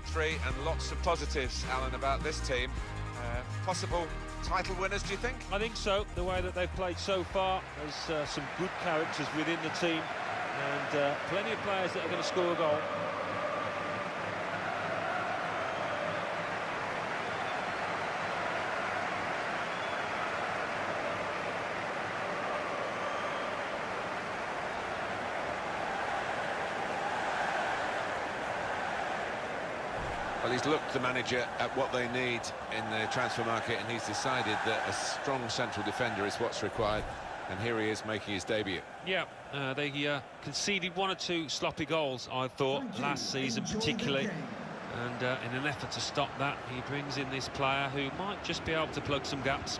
3 and lots of positives, Alan, about this team. Possible title winners, do you think? I think so. The way that they've played so far, there's some good characters within the team and plenty of players that are going to score a goal. Well, he's looked, the manager, at what they need in the transfer market, and he's decided that a strong central defender is what's required, and here he is making his debut. Yeah, they conceded 1 or 2 sloppy goals, I thought, last season particularly, and in an effort to stop that, he brings in this player who might just be able to plug some gaps.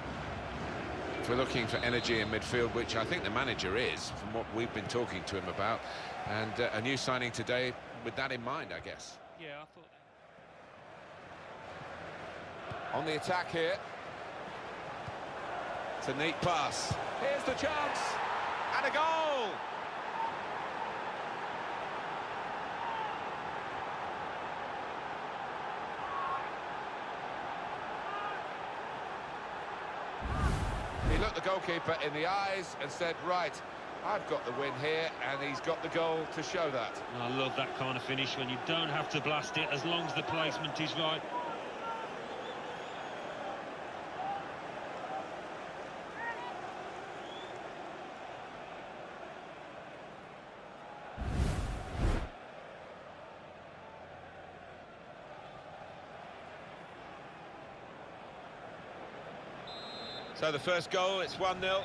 If we're looking for energy in midfield, which I think the manager is, from what we've been talking to him about, and a new signing today with that in mind, I guess. Yeah, I thought... On the attack here. It's a neat pass. Here's the chance. And a goal! He looked the goalkeeper in the eyes and said, right, I've got the win here, and he's got the goal to show that. I love that kind of finish when you don't have to blast it as long as the placement is right. So the first goal, it's 1-0.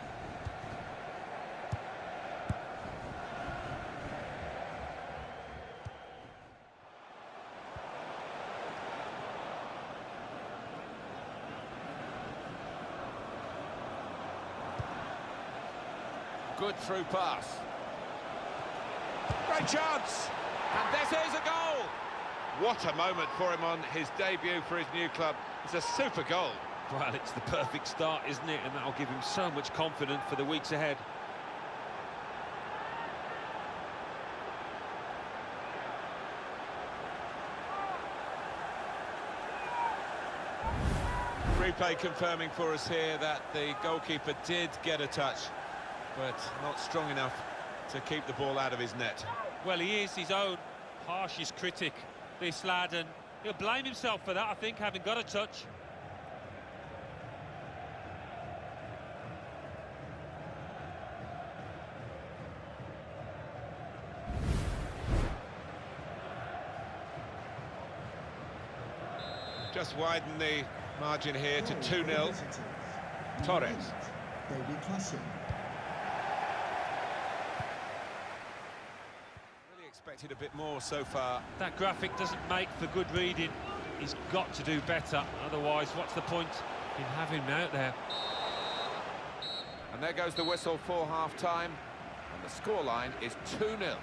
Good through pass. Great chance! And this is a goal! What a moment for him on his debut for his new club. It's a super goal. Well, it's the perfect start, isn't it? And that'll give him so much confidence for the weeks ahead. Replay confirming for us here that the goalkeeper did get a touch, but not strong enough to keep the ball out of his net. Well, he is his own harshest critic, this lad, and he'll blame himself for that, I think, having got a touch. Just widen the margin here to 2-0. Torres. Really expected a bit more so far. That graphic doesn't make for good reading. He's got to do better, otherwise what's the point in having him out there? And there goes the whistle for half-time, and the scoreline is 2-0.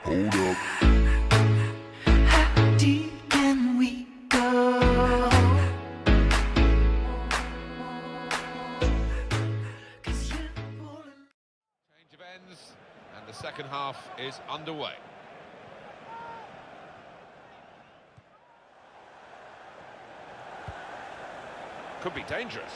Hold up. How deep can we go? Change of ends, and the second half is underway. Could be dangerous.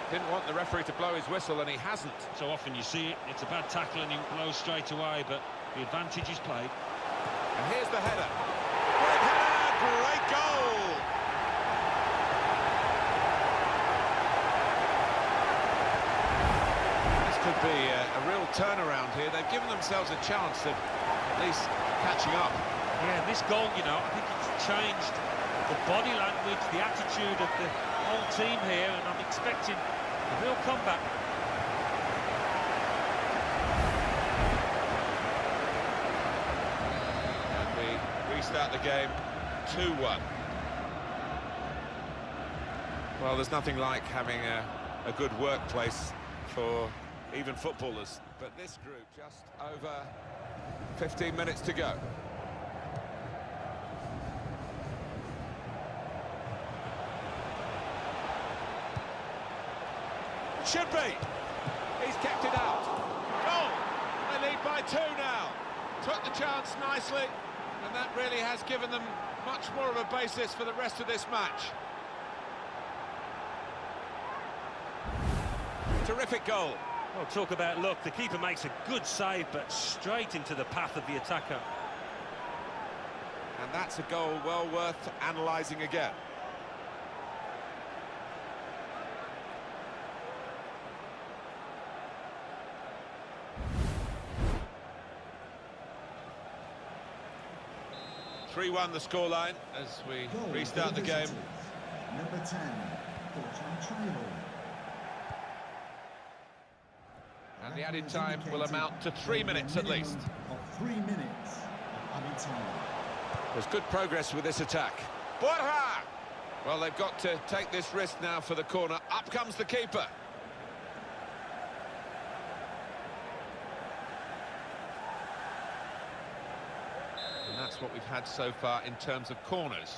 Didn't want the referee to blow his whistle, and he hasn't. So often you see it, it's a bad tackle and he blows straight away, but the advantage is played. And here's the header. Great header, great goal! This could be a real turnaround here. They've given themselves a chance of at least catching up. Yeah, this goal, you know, I think it's changed the body language, the attitude of the whole team here, and I'm expecting a real comeback. And we restart the game 2-1. Well, there's nothing like having a good workplace for even footballers. But this group just over 15 minutes to go. Should be. He's kept it out. Goal! They lead by 2 now. Took the chance nicely, and that really has given them much more of a basis for the rest of this match. Terrific goal. Well, talk about luck. The keeper makes a good save, but straight into the path of the attacker. And that's a goal well worth analysing again. (3-1) the scoreline as we restart the game. Number 10, And the added time will amount to 3 minutes at least. Of 3 minutes of added time. There's good progress with this attack. Borja! Well, they've got to take this risk now for the corner. Up comes the keeper. And that's what we've had so far in terms of corners.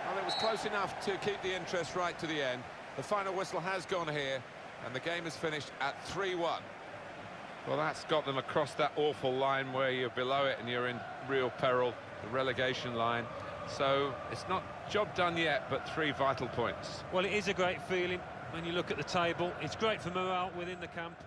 Well, it was close enough to keep the interest right to the end. The final whistle has gone here, and the game is finished at 3-1. Well, that's got them across that awful line where you're below it and you're in real peril, the relegation line. So it's not job done yet, but 3 vital points. Well, it is a great feeling when you look at the table. It's great for morale within the camp.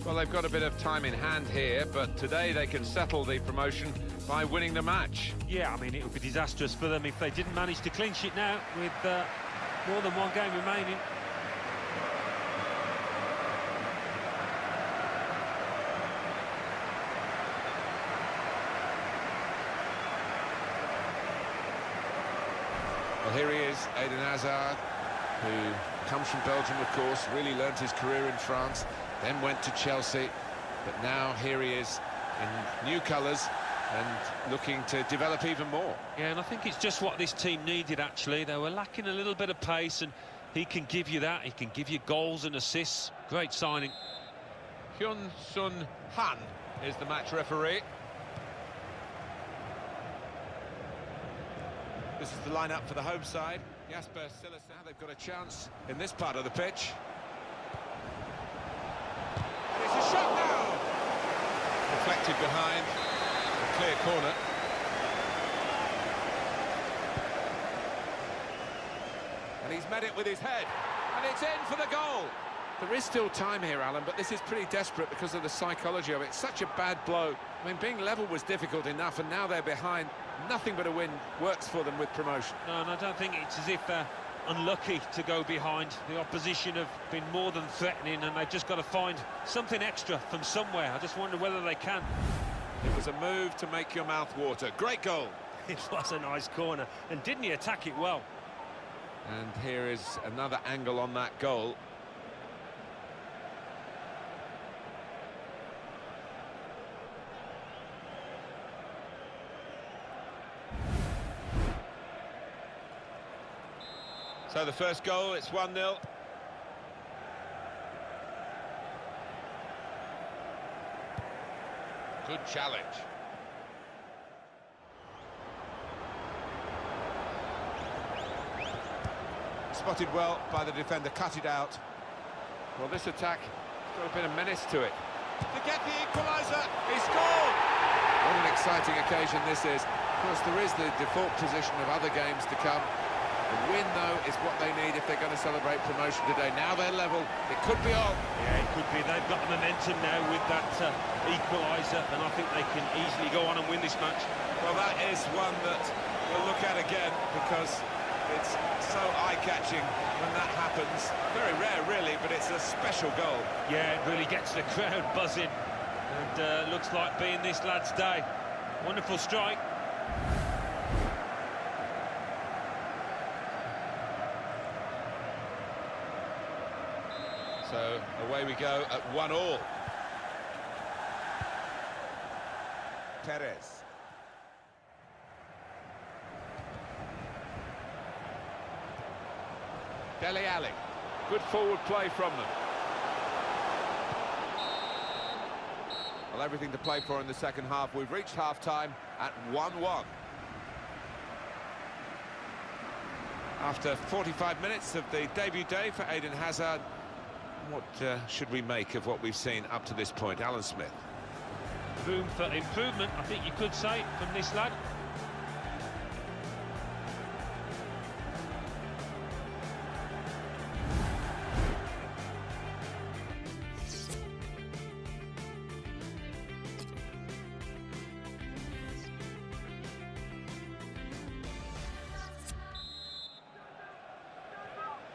Well, they've got a bit of time in hand here, but today they can settle the promotion by winning the match. Yeah, I mean, it would be disastrous for them if they didn't manage to clinch it now with more than 1 game remaining. Well, here he is, Eden Hazard, who comes from Belgium, of course, really learnt his career in France, then went to Chelsea, but now here he is in new colours and looking to develop even more. Yeah, and I think it's just what this team needed, actually. They were lacking a little bit of pace, and he can give you that. He can give you goals and assists. Great signing. Hyun Sun Han is the match referee. This is the lineup for the home side. Jasper Silas, now they've got a chance in this part of the pitch. And it's a shot now! Deflected behind, a clear corner. And he's met it with his head, and it's in for the goal! There is still time here, Alan, but this is pretty desperate because of the psychology of it. It's such a bad blow. I mean, being level was difficult enough, and now they're behind. Nothing but a win works for them with promotion. No, and I don't think it's as if they're unlucky to go behind. The opposition have been more than threatening, and they've just got to find something extra from somewhere. I just wonder whether they can. It was a move to make your mouth water. Great goal. It was a nice corner, and didn't he attack it well? And here is another angle on that goal. So the first goal, it's 1-0. Good challenge. Spotted well by the defender, cut it out. Well, this attack has got a bit of menace to it. To get the equaliser, he scored! What an exciting occasion this is. Of course, there is the default position of other games to come. The win, though, is what they need if they're going to celebrate promotion today. Now they're level, it could be on. Yeah, it could be. They've got the momentum now with that equaliser, and I think they can easily go on and win this match. Well, that is one that we'll look at again, because it's so eye-catching when that happens. Very rare, really, but it's a special goal. Yeah, it really gets the crowd buzzing, and looks like being this lad's day. Wonderful strike. So away we go at 1-1. Perez. Dele Alli. Good forward play from them. Well, everything to play for in the second half. We've reached half-time at 1-1. After 45 minutes of the debut day for Eden Hazard, what should we make of what we've seen up to this point? Alan Smith. Room for improvement, I think you could say, from this lad.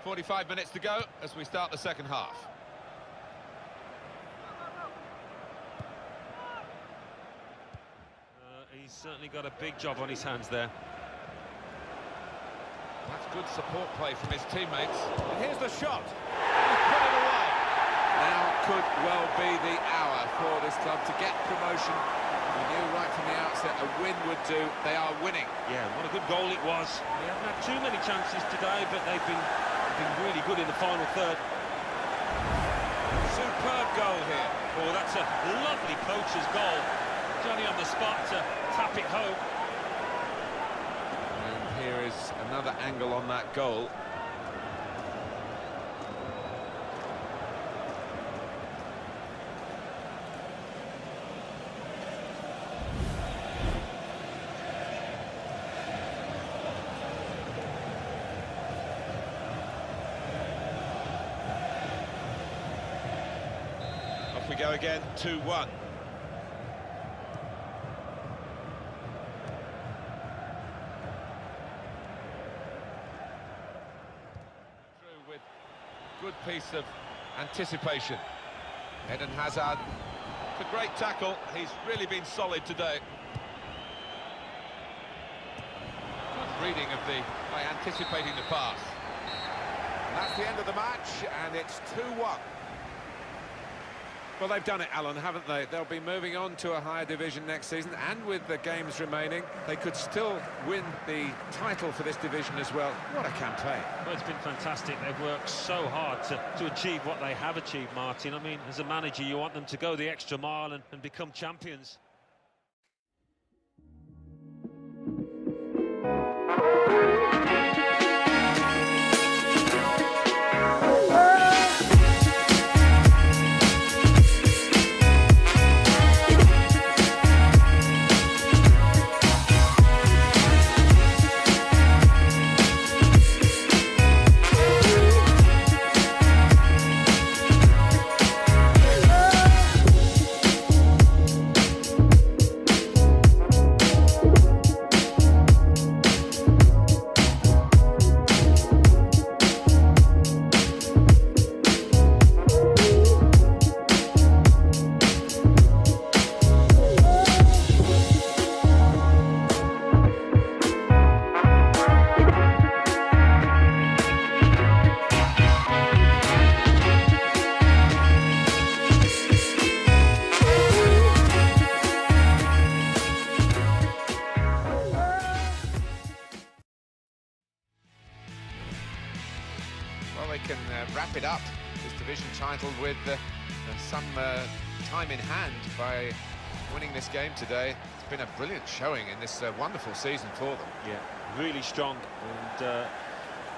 .45 minutes to go as we start the second half. He's certainly got a big job on his hands there. That's good support play from his teammates. And here's the shot. He's put it away. Now could well be the hour for this club to get promotion. We knew right from the outset a win would do. They are winning. Yeah, what a good goal it was. They haven't had too many chances today, but they've been really good in the final third. Superb goal here. Oh, that's a lovely poacher's goal. Johnny on the spot to tap it home. And here is another angle on that goal. Off we go again, 2-1. With good piece of anticipation. Eden Hazard, it's a great tackle. He's really been solid today. Good reading by anticipating the pass. And that's the end of the match, and it's 2-1. Well, they've done it, Alan, haven't they? They'll be moving on to a higher division next season, and with the games remaining, they could still win the title for this division as well. What a campaign. Well, it's been fantastic. They've worked so hard to achieve what they have achieved, Martin. I mean, as a manager, you want them to go the extra mile and become champions. wrap it up, this division title, with some time in hand by winning this game today. It's been a brilliant showing in this wonderful season for them. Yeah, really strong, and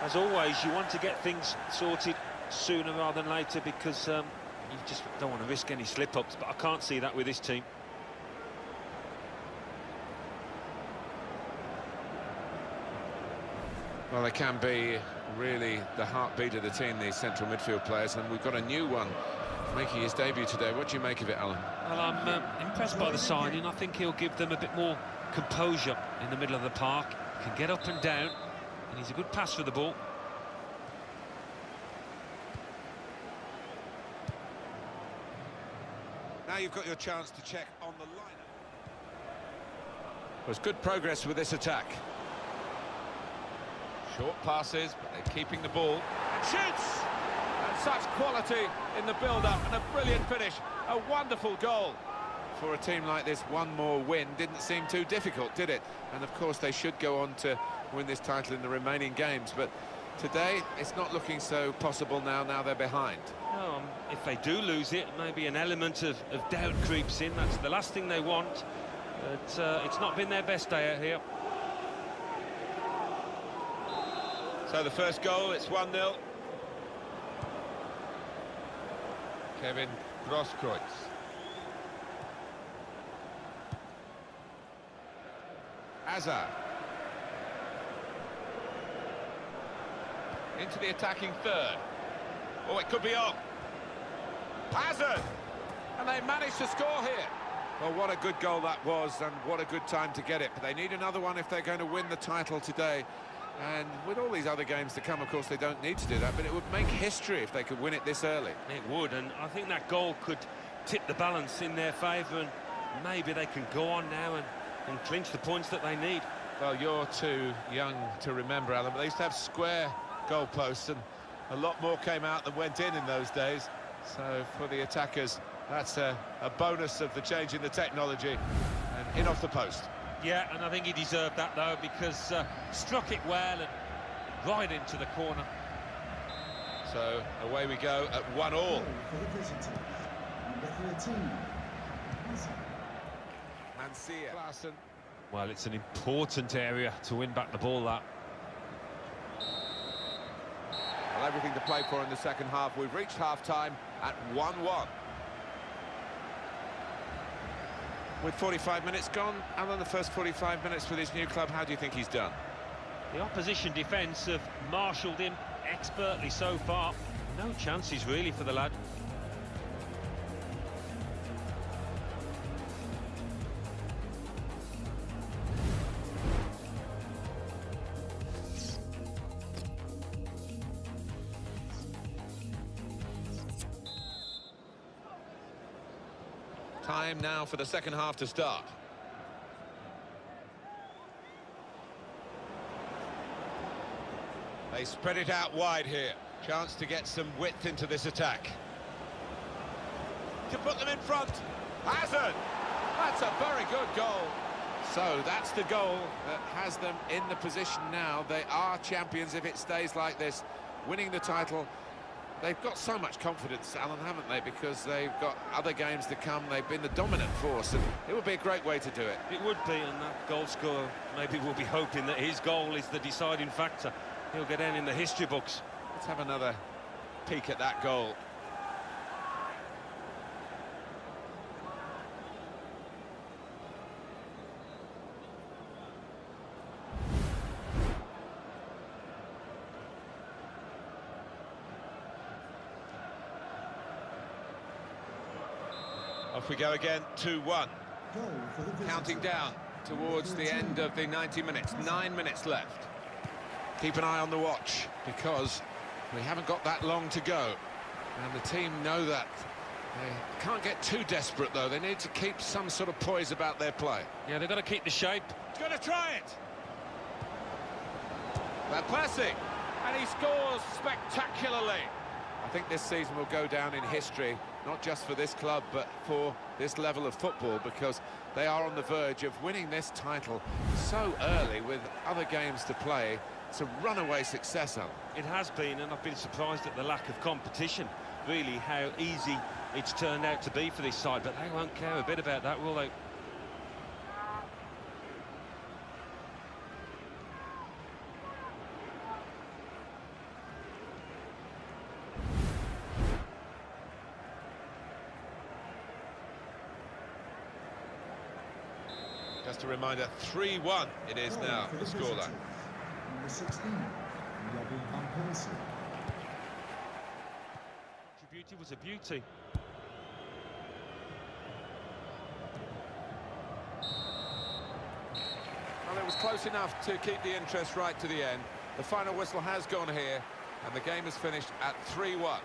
as always, you want to get things sorted sooner rather than later, because you just don't want to risk any slip-ups, but I can't see that with this team. Well, they can be really the heartbeat of the team, these central midfield players, and we've got a new one making his debut today. What do you make of it, Alan? Well, I'm impressed by the signing. I think he'll give them a bit more composure in the middle of the park. He can get up and down, and he's a good pass for the ball. Now you've got your chance to check on the lineup. There's good progress with this attack. Short passes, but they're keeping the ball. And shoots! And such quality in the build-up, and a brilliant finish. A wonderful goal. For a team like this, one more win didn't seem too difficult, did it? And of course they should go on to win this title in the remaining games, but today it's not looking so possible now they're behind. No, if they do lose it, maybe an element of doubt creeps in. That's the last thing they want, but it's not been their best day out here. So the first goal, it's 1-0. Kevin Grosskreutz. Hazard. Into the attacking third. Oh, it could be on. Hazard! And they managed to score here. Well, what a good goal that was, and what a good time to get it. But they need another one if they're going to win the title today. And with all these other games to come, of course, they don't need to do that, but it would make history if they could win it this early. It would, and I think that goal could tip the balance in their favour, and maybe they can go on now and clinch the points that they need. Well, you're too young to remember, Alan, but they used to have square goalposts, and a lot more came out than went in those days. So for the attackers, that's a bonus of the change in the technology, and in off the post. Yeah, and I think he deserved that, though, because struck it well and right into the corner. So away we go at 1-1. For the visitors, number 13, Mancia. Klaassen. Well, it's an important area to win back the ball, that. Well, everything to play for in the second half. We've reached half-time at 1-1. With 45 minutes gone, Alan, the first 45 minutes for this new club, how do you think he's done? The opposition defence have marshalled him expertly so far. No chances, really, for the lad. Time now for the second half to start. They spread it out wide here. Chance to get some width into this attack. To put them in front. Hazard! That's a very good goal. So that's the goal that has them in the position now. They are champions if it stays like this. Winning the title. They've got so much confidence, Alan, haven't they? Because they've got other games to come. They've been the dominant force, and it would be a great way to do it. It would be, and that goal scorer maybe will be hoping that his goal is the deciding factor. He'll get in the history books. Let's have another peek at that goal. Off we go again, 2-1. goal for the visitors. Counting down towards the end of the 90 minutes. 9 minutes left. Keep an eye on the watch, because we haven't got that long to go. And the team know that. They can't get too desperate, though. They need to keep some sort of poise about their play. Yeah, they've got to keep the shape. He's going to try it. Van Persie. And he scores spectacularly. I think this season will go down in history, not just for this club, but for this level of football, because they are on the verge of winning this title so early with other games to play. It's a runaway success, Alan. It has been, and I've been surprised at the lack of competition, really, how easy it's turned out to be for this side, but they won't care a bit about that, will they? Just a reminder, 3-1 it is Goal now, for the the scoreline. visitor. Number 16, Robin van Persie. Beauty was a beauty. Well, it was close enough to keep the interest right to the end. The final whistle has gone here, and the game is finished at 3-1.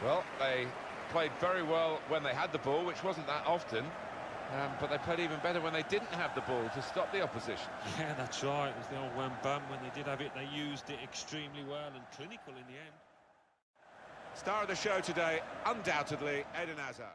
Well, they played very well when they had the ball, which wasn't that often, but they played even better when they didn't have the ball to stop the opposition. Yeah, that's right. It was the old wham bam. When they did have it, they used it extremely well and clinical in the end. Star of the show today, undoubtedly, Eden Hazard.